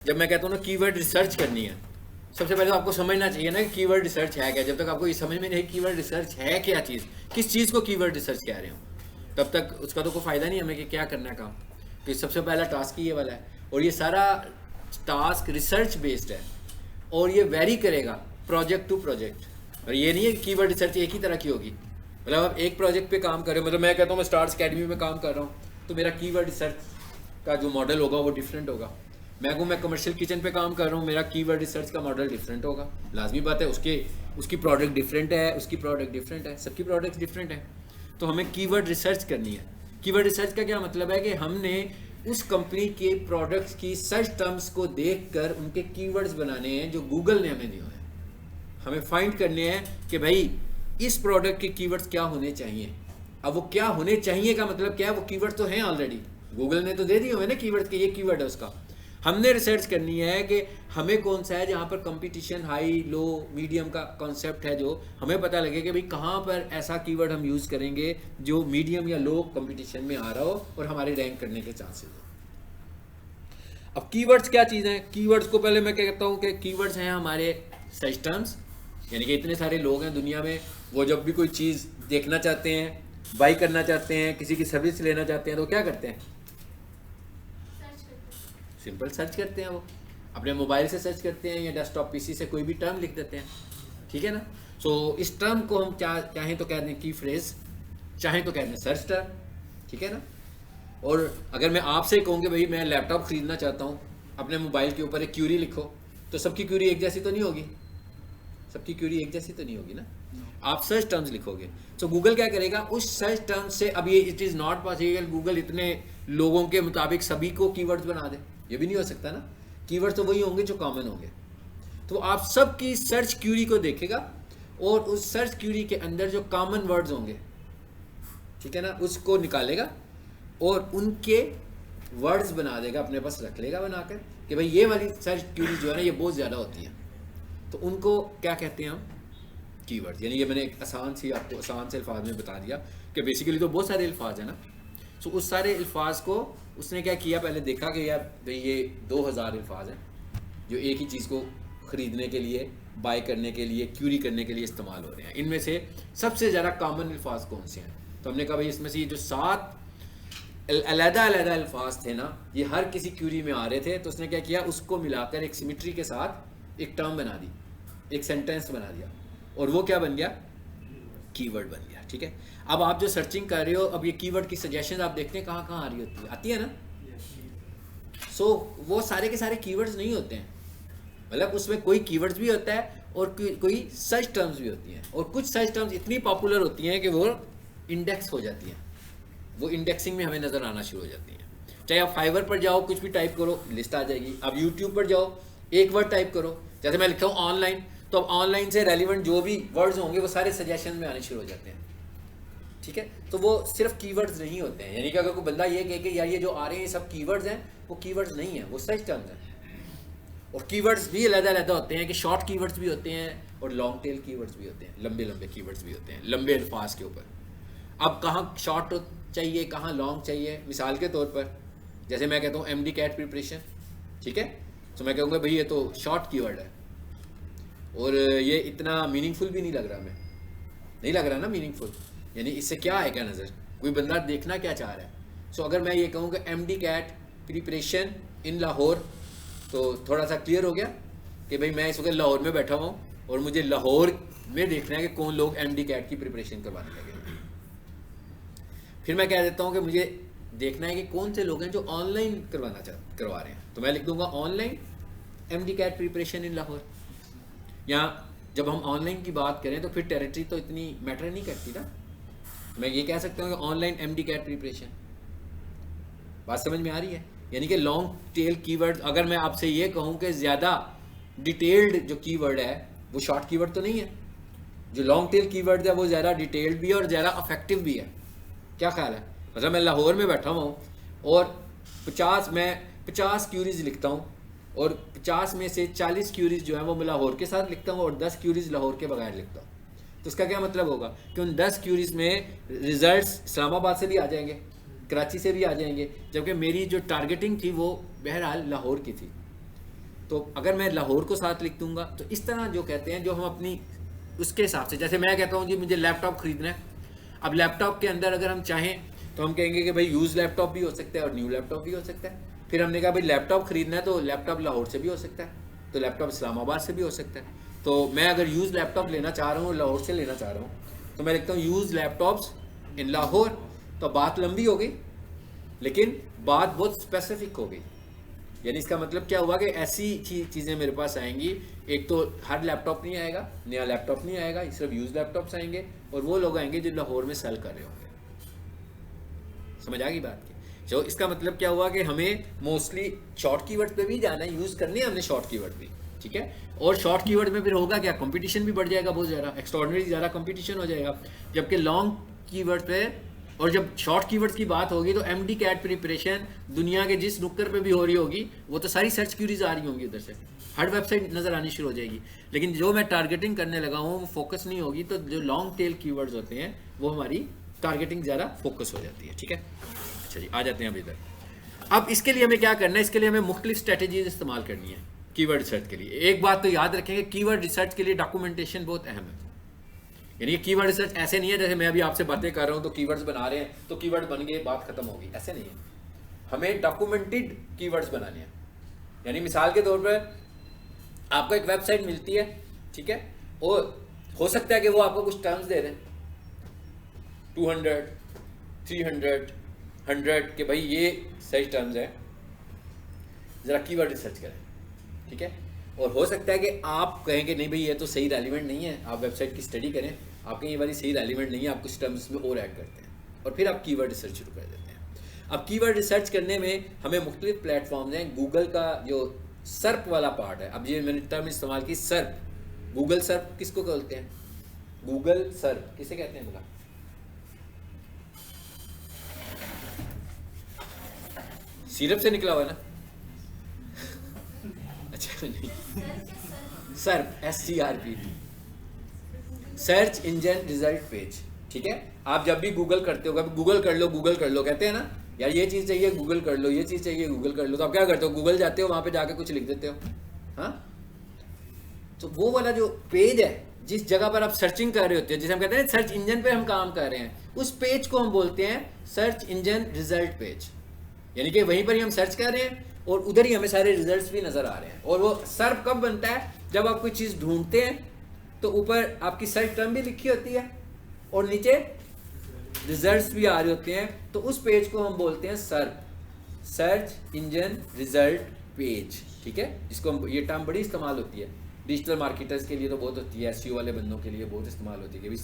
जब मैं कहता हूँ ना कीवर्ड रिसर्च करनी है, सबसे पहले तो आपको समझना चाहिए ना कि कीवर्ड रिसर्च है क्या। जब तक आपको ये समझ में नहीं कीवर्ड रिसर्च है क्या चीज़, किस चीज़ को कीवर्ड रिसर्च कह रहे हो, तब तक उसका तो कोई फ़ायदा नहीं हमें कि क्या करना है काम। तो सबसे पहला टास्क ही ये वाला है, और ये सारा टास्क रिसर्च बेस्ड है, और ये वेरी करेगा प्रोजेक्ट टू प्रोजेक्ट। और ये नहीं है कि कीवर्ड रिसर्च एक ही तरह की होगी। मतलब आप एक प्रोजेक्ट पे काम कर रहे हो, मतलब मैं कहता हूँ मैं स्टार्स अकेडमी में काम कर रहा हूँ तो मेरा कीवर्ड रिसर्च का जो मॉडल होगा वो डिफरेंट होगा। मैं कमर्शियल किचन पे काम कर रहा हूँ, मेरा कीवर्ड रिसर्च का मॉडल डिफरेंट होगा। लाजमी बात है, उसकी प्रोडक्ट डिफरेंट है, उसकी प्रोडक्ट डिफरेंट है, सबकी प्रोडक्ट्स डिफरेंट है। तो हमें कीवर्ड रिसर्च करनी है। कीवर्ड रिसर्च का क्या मतलब है कि हमने उस कंपनी के प्रोडक्ट्स की सर्च टर्म्स को देखकर उनके कीवर्ड्स बनाने हैं जो गूगल ने हमें दिए हैं। हमें फाइंड करने हैं कि भाई इस प्रोडक्ट के कीवर्ड्स क्या होने चाहिए। अब वो क्या होने चाहिए का मतलब क्या है, वो कीवर्ड तो हैं ऑलरेडी, गूगल ने तो दे दिए हुए ना कीवर्ड के, ये कीवर्ड है उसका। हमने रिसर्च करनी है कि हमें कौन सा है जहाँ पर कंपटीशन हाई लो मीडियम का कॉन्सेप्ट है, जो हमें पता लगे कि भाई कहाँ पर ऐसा कीवर्ड हम यूज़ करेंगे जो मीडियम या लो कंपटीशन में आ रहा हो और हमारे रैंक करने के चांसेस हो। अब कीवर्ड्स क्या चीज़ हैं? कीवर्ड्स को पहले मैं क्या कहता हूँ कि कीवर्ड्स हैं हमारे सर्च टर्म्स। यानी कि इतने सारे लोग हैं दुनिया में, वो जब भी कोई चीज़ देखना चाहते हैं, बाई करना चाहते हैं, किसी की सर्विस लेना चाहते हैं, तो क्या करते हैं? सिंपल सर्च करते हैं। वो अपने मोबाइल से सर्च करते हैं या डेस्कटॉप पीसी से कोई भी टर्म लिख देते हैं, ठीक है ना। सो इस टर्म को हम चाहें तो कह दें की फ्रेज, चाहें तो कह दें सर्च टर्म, ठीक है ना। और अगर मैं आपसे कहूँ कि भाई मैं लैपटॉप ख़रीदना चाहता हूँ, अपने मोबाइल के ऊपर एक क्यूरी लिखो, तो सबकी क्यूरी एक जैसी तो नहीं होगी, सबकी क्यूरी एक जैसी तो नहीं होगी ना। आप सर्च टर्म्स लिखोगे तो गूगल क्या करेगा, उस सर्च टर्म्स से, अब ये it is not possible Google इतने लोगों के मुताबिक सभी को कीवर्ड्स बना दे, ये भी नहीं हो सकता ना। कीवर्ड्स तो वही होंगे जो कॉमन होंगे। तो आप सबकी सर्च क्यूरी को देखेगा और उस सर्च क्यूरी के अंदर जो कॉमन वर्ड्स होंगे, ठीक है ना, उसको निकालेगा और उनके वर्ड्स बना देगा, अपने पास रख लेगा बनाकर कि भाई ये वाली सर्च क्यूरी जो है ना ये बहुत ज़्यादा होती है, तो उनको क्या कहते हैं हम, कीवर्ड्स। यानी ये मैंने एक आसान से अल्फाज में बता दिया कि बेसिकली तो बहुत सारे अल्फाज हैं ना। सो उस सारे अल्फाज को उसने क्या किया, पहले देखा कि यार भाई ये 2000 अल्फाज हैं जो एक ही चीज़ को ख़रीदने के लिए, बाय करने के लिए, क्यूरी करने के लिए इस्तेमाल हो रहे हैं। इनमें से सबसे ज़्यादा कॉमन अल्फाज कौन से हैं? तो हमने कहा भाई इसमें से ये जो 7 अलग-अलग अल्फाज थे ना, ये हर किसी क्यूरी में आ रहे थे, तो उसने क्या किया, उसको मिलाकर एक सिमेट्री के साथ एक टर्म बना दी, एक सेंटेंस बना दिया, और वो क्या बन गया, कीवर्ड बन गया, ठीक है। अब आप जो सर्चिंग कर रहे हो, अब ये कीवर्ड की सजेशन आप देखते हैं कहाँ कहाँ आ रही होती है, आती है ना। सो वो सारे के सारे कीवर्ड्स नहीं होते हैं, मतलब उसमें कोई कीवर्ड्स भी होता है और कोई सर्च टर्म्स भी होती हैं, और कुछ सर्च टर्म्स इतनी पॉपुलर होती हैं कि वो इंडेक्स हो जाती हैं, वो इंडेक्सिंग में हमें नज़र आना शुरू हो जाती हैं। चाहे आप फाइवर पर जाओ, कुछ भी टाइप करो, लिस्ट आ जाएगी। आप यूट्यूब पर जाओ, एक वर्ड टाइप करो, जैसे मैं लिखता हूँ ऑनलाइन, तो अब ऑनलाइन से रेलिवेंट जो भी वर्ड्स होंगे वो सारे सजेशन में आने शुरू हो जाते हैं, ठीक है। तो वो सिर्फ कीवर्ड्स नहीं होते हैं, यानी कि अगर कोई बंदा ये कहे कि यार ये जो आ रहे हैं ये सब कीवर्ड्स हैं, वो कीवर्ड्स नहीं है, वो सर्च टर्म्स हैं। और कीवर्ड्स भी अलग-अलग होते हैं कि शॉर्ट कीवर्ड्स भी होते हैं और लॉन्ग टेल कीवर्ड्स भी होते हैं, लंबे लंबे कीवर्ड्स भी होते हैं, लंबे अल्फाज के ऊपर। अब कहाँ शॉर्ट चाहिए, कहाँ लॉन्ग चाहिए, मिसाल के तौर पर जैसे मैं कहता हूँ MD कैट प्रिपरेशन, ठीक है, तो मैं कहूँगा भाई ये तो शॉर्ट कीवर्ड है और ये इतना मीनिंगफुल भी नहीं लग रहा, मैं नहीं लग रहा ना मीनिंगफुल, यानी इससे क्या है, क्या नज़र, कोई बंदा देखना क्या चाह रहा है। सो अगर मैं ये कहूँ कि MD cat preparation in Lahore, तो थोड़ा सा क्लियर हो गया कि भाई मैं इस वक्त लाहौर में बैठा हुआ हूँ और मुझे लाहौर में देखना है कि कौन लोग MD कैट की प्रिपरेशन करवाने लगे। फिर मैं कह देता हूँ कि मुझे देखना है कि कौन से लोग हैं जो ऑनलाइन करवा रहे हैं, तो मैं लिख दूंगा online MD cat preparation in Lahore. या जब हम ऑनलाइन की बात करें तो फिर टेरिटरी तो इतनी मैटर नहीं करती ना, मैं ये कह सकता हूँ कि ऑनलाइन MD कैट प्रिपरेशन। बात समझ में आ रही है? यानी कि लॉन्ग टेल कीवर्ड, अगर मैं आपसे ये कहूँ कि ज़्यादा डिटेल्ड जो कीवर्ड है वो शॉर्ट कीवर्ड तो नहीं है, जो लॉन्ग टेल कीवर्ड है वो ज़्यादा डिटेल्ड भी है और ज़्यादा अफेक्टिव भी है। क्या ख्याल है? मतलब मैं लाहौर में बैठा हुआ हूँ और 50 क्यूरीज लिखता हूँ और 50 में से 40 क्यूरीज जो है वो मैं लाहौर के साथ लिखता हूँ और 10 क्यूरीज लाहौर के बगैर लिखता हूँ। तो इसका क्या मतलब होगा कि उन 10 क्यूरीज में रिजल्ट्स इस्लामाबाद से भी आ जाएंगे, कराची से भी आ जाएंगे, जबकि मेरी जो टारगेटिंग थी वो बहरहाल लाहौर की थी। तो अगर मैं लाहौर को साथ लिख दूंगा तो इस तरह जो कहते हैं, जो हम अपनी उसके हिसाब से, जैसे मैं कहता हूँ जी मुझे लैपटॉप खरीदना है, अब लैपटॉप के अंदर अगर हम चाहें तो हम कहेंगे कि भाई यूज़ लैपटॉप भी हो सकता है और न्यू लैपटॉप भी हो सकता है। फिर हमने कहा भाई लैपटॉप खरीदना है तो लैपटॉप लाहौर से भी हो सकता है, तो लैपटॉप इस्लामाबाद से भी हो सकता है। तो मैं अगर यूज़ लैपटॉप लेना चाह रहा हूँ, लाहौर से लेना चाह रहा हूँ, तो मैं लिखता हूँ यूज़ लैपटॉप्स इन लाहौर। तो बात लंबी हो गई लेकिन बात बहुत स्पेसिफिक हो गई। यानी इसका मतलब क्या हुआ कि ऐसी चीज़ें मेरे पास आएंगी, एक तो हर लैपटॉप नहीं आएगा, नया लैपटॉप नहीं आएगा, सिर्फ यूज़ लैपटॉप्स आएंगे और वो लोग आएंगे जो लाहौर में सेल कर रहे होंगे। समझ आ गई बात की? जो इसका मतलब क्या हुआ कि हमें मोस्टली शॉर्ट कीवर्ड पे भी जाना है, यूज़ करने हैं हमने शॉर्ट कीवर्ड भी, ठीक है। और शॉर्ट कीवर्ड में फिर होगा क्या, कंपटीशन भी बढ़ जाएगा बहुत ज़्यादा, एक्स्ट्रॉर्डिनरी ज़्यादा कंपटीशन हो जाएगा। जबकि लॉन्ग कीवर्ड पे और जब शॉर्ट कीवर्ड्स की बात होगी तो एमडी कैट प्रिपरेशन दुनिया के जिस नुक्कर पे भी हो रही होगी वो तो सारी सर्च क्यूरीज आ रही होंगी, उधर से हर वेबसाइट नज़र आनी शुरू हो जाएगी। लेकिन जो मैं टारगेटिंग करने लगा हूँ वो फोकस नहीं होगी, तो जो लॉन्ग टेल कीवर्ड्स होते हैं वो हमारी टारगेटिंग ज़्यादा फोकस हो जाती है, ठीक है। अच्छा जी, आ जाते हैं अब इधर। अब इसके लिए हमें क्या करना है, इसके लिए हमें मुख्तलिफ स्ट्रेटजीज इस्तेमाल करनी है कीवर्ड रिसर्च के लिए। एक बात तो याद रखेंगे, कीवर्ड रिसर्च के लिए डॉक्यूमेंटेशन बहुत अहम है। यानी कीवर्ड रिसर्च ऐसे नहीं है जैसे मैं अभी आपसे बातें कर रहा हूँ तो कीवर्ड्स बना रहे हैं तो कीवर्ड बन गए बात खत्म होगी, ऐसे नहीं है। हमें डॉक्यूमेंटेड कीवर्ड्स बनाने हैं। यानी मिसाल के तौर पर आपको एक वेबसाइट मिलती है, ठीक है, और हो सकता है कि वो आपको कुछ टर्म्स दे दें 200, 300, 100 के भाई ये सही टर्म्स हैं, ज़रा कीवर्ड रिसर्च करें, ठीक है। और हो सकता है कि आप कहें कि नहीं भाई ये तो सही रेलिवेंट नहीं है, आप वेबसाइट की स्टडी करें, आपके ये वाली सही रेलिवेंट नहीं है, आप कुछ टर्म्स में और ऐड करते हैं और फिर आप कीवर्ड रिसर्च शुरू कर देते हैं। अब कीवर्ड रिसर्च करने में हमें मुख्तलिफ प्लेटफॉर्म्स हैं। गूगल का जो सर्प वाला पार्ट है, अब ये मैंने टर्म इस्तेमाल की सर्प, गूगल सर्प किसको बोलते हैं, गूगल सर्प किसे कहते हैं बोला, सिरप से निकला हुआ ना, अच्छा नहीं, सर्प SCRP, search engine result page, ठीक है। आप जब भी गूगल करते हो, गूगल कर लो गूगल कर लो कहते हैं ना, यार ये चीज़ चाहिए गूगल कर लो, ये चीज़ चाहिए गूगल कर लो, तो आप क्या करते हो, गूगल जाते हो, वहाँ पे जाके कुछ लिख देते हो, हाँ। तो वो वाला जो पेज है जिस जगह पर आप सर्चिंग कर रहे होते हो, जिसे हम कहते हैं सर्च इंजन पे हम काम कर रहे हैं, उस पेज को हम बोलते हैं सर्च इंजन रिजल्ट पेज। यानी कि वहीं पर ही हम सर्च कर रहे हैं और उधर ही हमें सारे रिजल्ट्स भी नज़र आ रहे हैं। और वो सर्च कब बनता है, जब आप कोई चीज़ ढूंढते हैं तो ऊपर आपकी सर्च टर्म भी लिखी होती है और नीचे रिजल्ट्स भी आ रहे होते हैं, तो उस पेज को हम बोलते हैं सर्च इंजन रिजल्ट पेज, ठीक है। इसको हम, ये टर्म बड़ी इस्तेमाल होती है डिजिटल मार्केटर्स के लिए, तो बहुत होती है, SEO वाले बंदों के लिए बहुत इस्तेमाल होती है कि भाई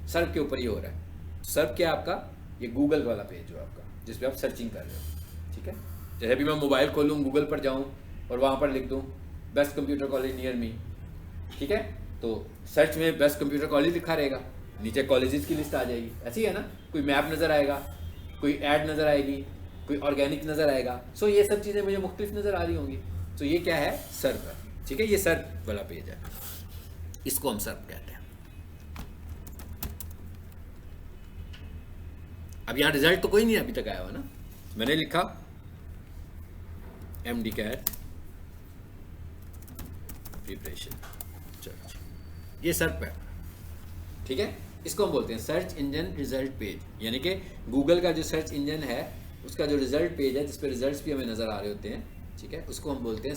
सर्च के ऊपर ही हो रहा है। सर्च क्या आपका, ये गूगल वाला पेज हो आपका जिस पे आप सर्चिंग कर रहे हो, ठीक है। जैसे भी मैं मोबाइल खोलूँ, गूगल पर जाऊँ और वहाँ पर लिख दूँ best computer college near me, ठीक है, तो सर्च में बेस्ट कंप्यूटर कॉलेज लिखा रहेगा, नीचे कॉलेजेस की लिस्ट आ जाएगी, ऐसी है ना। कोई मैप नज़र आएगा, कोई ऐड नज़र आएगी, कोई ऑर्गेनिक नज़र आएगा, सो ये सब चीज़ें मुझे मुख्तलिफ नज़र आ रही होंगी। तो ये क्या है, सर्च है, ठीक है, ये सर्च वाला पेज है, इसको हम सर्च कहते हैं। अब यहाँ रिजल्ट तो कोई नहीं अभी तक आया हुआ ना, मैंने लिखा MD कैट प्रिपरेशन, चलो ये सर्च है, ठीक है। इसको हम बोलते हैं सर्च इंजन रिजल्ट पेज। यानी कि गूगल का जो सर्च इंजन है उसका जो रिजल्ट पेज है जिस पे रिजल्ट्स भी हमें नज़र आ रहे होते हैं, ठीक है, उसको हम बोलते हैं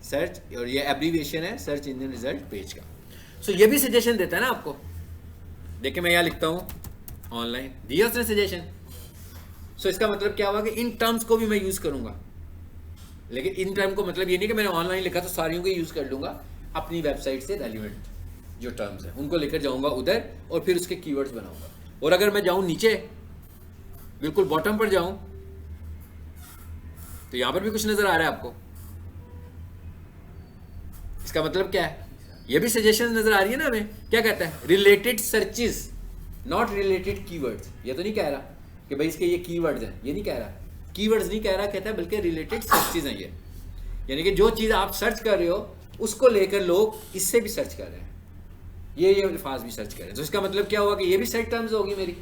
सर्च, और ये एब्रीविएशन है सर्च इंजन रिजल्ट पेज का। सो ये भी सजेशन देता है ना आपको, देखिए मैं यहाँ लिखता हूँ ऑनलाइन, दिया उसने सजेशन। सो इसका मतलब क्या हुआ कि इन टर्म्स को भी मैं यूज़ करूँगा, लेकिन इन टर्म को मतलब ये नहीं कि मैंने ऑनलाइन लिखा तो सारियों को यूज़ कर लूँगा, अपनी वेबसाइट से रेलिवेंट जो टर्म्स हैं उनको लेकर जाऊँगा उधर और फिर उसके कीवर्ड्स बनाऊँगा। और अगर मैं जाऊँ नीचे बिल्कुल बॉटम पर जाऊँ तो यहाँ पर भी कुछ नज़र आ रहा है आपको, इसका मतलब क्या है, ये भी सजेशन नज़र आ रही है ना हमें। क्या कहता है, related searches not related keywords. ये तो नहीं कह रहा कि भाई इसके ये कीवर्ड्स हैं, ये नहीं कह रहा, कीवर्ड्स नहीं कह रहा, कहता है बल्कि रिलेटेड सर्चेस हैं ये। यानी कि जो चीज़ आप सर्च कर रहे हो उसको लेकर लोग इससे भी सर्च कर रहे हैं, ये अल्फाज भी सर्च कर रहे हैं। तो इसका मतलब क्या हुआ कि ये भी सर्च टर्म्स होगी मेरी,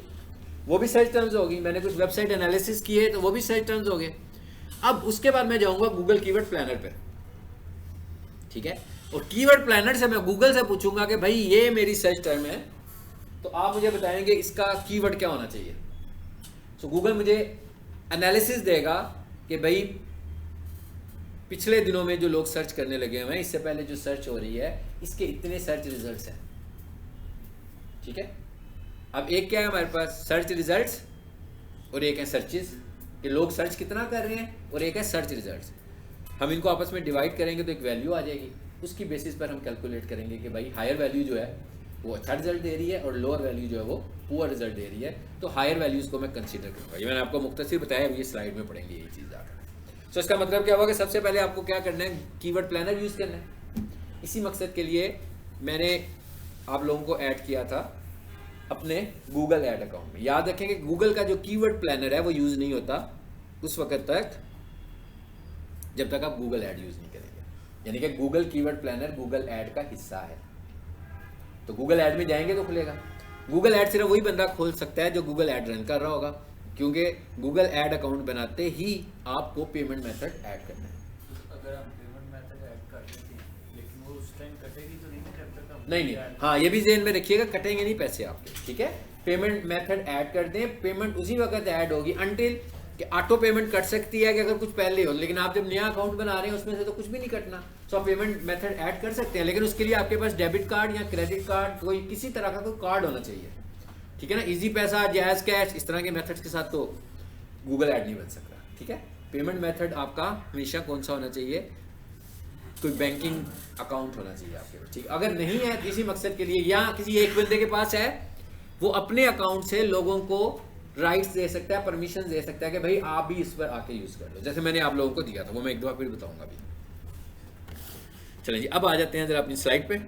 वो भी सर्च टर्म्स होगी, मैंने कुछ वेबसाइट एनालिसिस किए तो वो भी सर्च टर्म्स हो गए। अब उसके बाद मैं जाऊँगा गूगल कीवर्ड प्लानर पर। ठीक है। और कीवर्ड प्लानर से मैं गूगल से पूछूंगा कि भाई ये मेरी सर्च टर्म है, तो आप मुझे बताएंगे इसका कीवर्ड क्या होना चाहिए। तो गूगल मुझे एनालिसिस देगा कि भाई पिछले दिनों में जो लोग सर्च करने लगे हुए हैं, इससे पहले जो सर्च हो रही है, इसके इतने सर्च रिजल्ट्स हैं, ठीक है। अब एक क्या है हमारे पास, सर्च रिजल्ट्स, और एक है सर्चेस, कि लोग सर्च कितना कर रहे हैं, और एक है सर्च रिजल्ट्स। हम इनको आपस में डिवाइड करेंगे तो एक वैल्यू आ जाएगी, उसकी बेसिस पर हम कैलकुलेट करेंगे कि भाई हायर वैल्यू जो है वो अच्छा रिजल्ट दे रही है और लोअर वैल्यू जो है वो पुअर रिजल्ट दे रही है, तो हायर वैल्यूज़ को मैं कंसीडर करूँगा। ये मैंने आपको मुख्तसर बताया, ये स्लाइड में पढ़ेंगे ये चीज़ आकर। तो इसका मतलब क्या होगा कि सबसे पहले आपको क्या करना है, कीवर्ड प्लानर यूज़ करना है। इसी मकसद के लिए मैंने आप लोगों को ऐड किया था अपने गूगल ऐड अकाउंट में। याद रखें कि गूगल का जो कीवर्ड प्लानर है वो यूज़ नहीं होता उस वक्त तक जब तक आप गूगल ऐड यूज़ नहीं करेंगे, यानी कि Google keyword planner Google ad का हिस्सा है। तो गूगल ऐड में जाएंगे तो खुलेगा। गूगल ऐड सिर्फ वही बंदा खोल सकता है जो गूगल ऐड रन कर रहा होगा, क्योंकि गूगल ऐड अकाउंट बनाते ही आपको पेमेंट मेथड ऐड करना है। अगर हम पेमेंट मेथड ऐड कर देते हैं लेकिन वो उस टाइम कटेगी तो नहीं, जब तक हम नहीं, हाँ ये भी ज़हन में रखिएगा, कटेंगे नहीं पैसे आपके, ठीक है। पेमेंट मेथड ऐड कर दें, पेमेंट उसी वक्त ऐड होगी अनटिल कि ऑटो पेमेंट कट सकती है कि अगर कुछ पहले हो, लेकिन आप जब नया अकाउंट बना रहे हैं उसमें से तो कुछ भी नहीं कटना। तो आप पेमेंट मेथड ऐड कर सकते हैं, लेकिन उसके लिए आपके पास डेबिट कार्ड या क्रेडिट कार्ड, कोई किसी तरह का कोई कार्ड होना चाहिए, ठीक है ना। इजी पैसा, जायज़ कैश, इस तरह के मेथड्स के साथ तो गूगल ऐड नहीं बन सकता, ठीक है। पेमेंट मेथड आपका हमेशा कौन सा होना चाहिए, कोई बैंकिंग अकाउंट होना चाहिए आपके पास, ठीक। अगर नहीं है किसी मकसद के लिए, या किसी एक बंदे के पास है, वो अपने अकाउंट से लोगों को राइट्स दे सकता है, परमिशन दे सकता है कि भाई आप भी इस पर आके यूज़ कर लो, जैसे मैंने आप लोगों को दिया था, वो मैं एक दो बार फिर बताऊंगा अभी। चलें जी, अब आ जाते हैं जरा अपनी स्लाइड पे।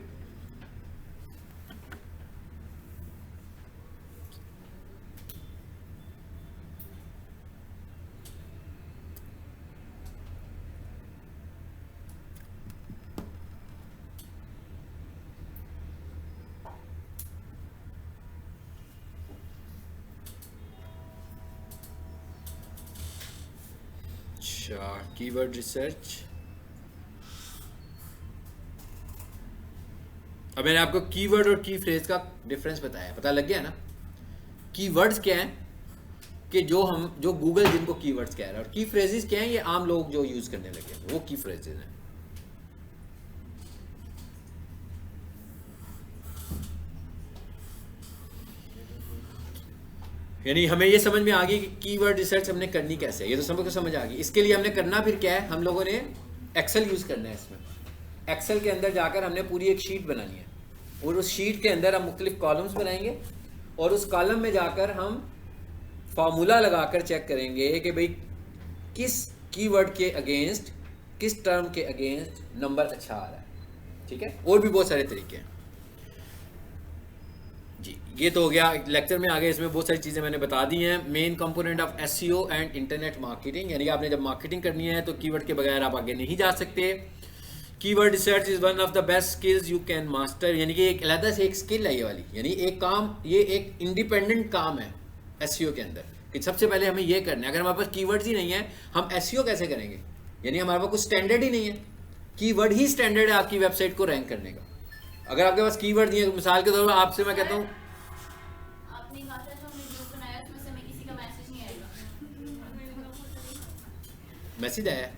अच्छा, कीवर्ड रिसर्च। अब मैंने आपको कीवर्ड और की फ्रेज का डिफरेंस बताया, पता लग गया ना। कीवर्ड्स क्या हैं कि जो गूगल जिनको कीवर्ड्स कह रहा है, और की फ्रेजेस क्या हैं, ये आम लोग जो यूज करने लगे हैं वो की फ्रेजेस हैं। यानी हमें ये समझ में आ गई कि कीवर्ड रिसर्च हमने करनी कैसे है, ये तो सबको समझ आ गई। इसके लिए हमने करना फिर क्या है, हम लोगों ने एक्सेल यूज़ करना है। इसमें एक्सेल के अंदर जाकर हमने पूरी एक शीट बनानी है, और उस शीट के अंदर हम मुख्तलिफ कॉलम्स बनाएंगे, और उस कॉलम में जाकर हम फार्मूला लगाकर चेक करेंगे कि भाई किस कीवर्ड के अगेंस्ट, किस टर्म के अगेंस्ट नंबर अच्छा आ रहा है, ठीक है। और भी बहुत सारे तरीके हैं जी। ये तो हो गया, लेक्चर में आ गए, इसमें बहुत सारी चीज़ें मैंने बता दी हैं। Main component of SEO and internet marketing, यानी आपने जब मार्केटिंग करनी है तो कीवर्ड के बगैर आप आगे नहीं जा सकते। Keyword research is one of the best skills you can master, यानी कि एक अलग से एक स्किल है ये वाली, यानी एक काम, ये एक इंडिपेंडेंट काम है एसईओ के अंदर, कि सबसे पहले हमें ये करना है। अगर हमारे पास कीवर्ड्स ही नहीं है, हम एसईओ कैसे करेंगे, यानी हमारे पास कुछ स्टैंडर्ड ही नहीं है। कीवर्ड ही स्टैंडर्ड है आपकी वेबसाइट को रैंक करने का। अगर आपके पास कीवर्ड नहीं है, तो मिसाल के तौर पर आपसे मैं कहता हूँ, मैसेज आया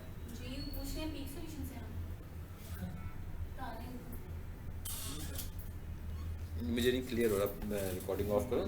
मुझे नहीं क्लियर हो रहा, मैं रिकॉर्डिंग ऑफ करूँ?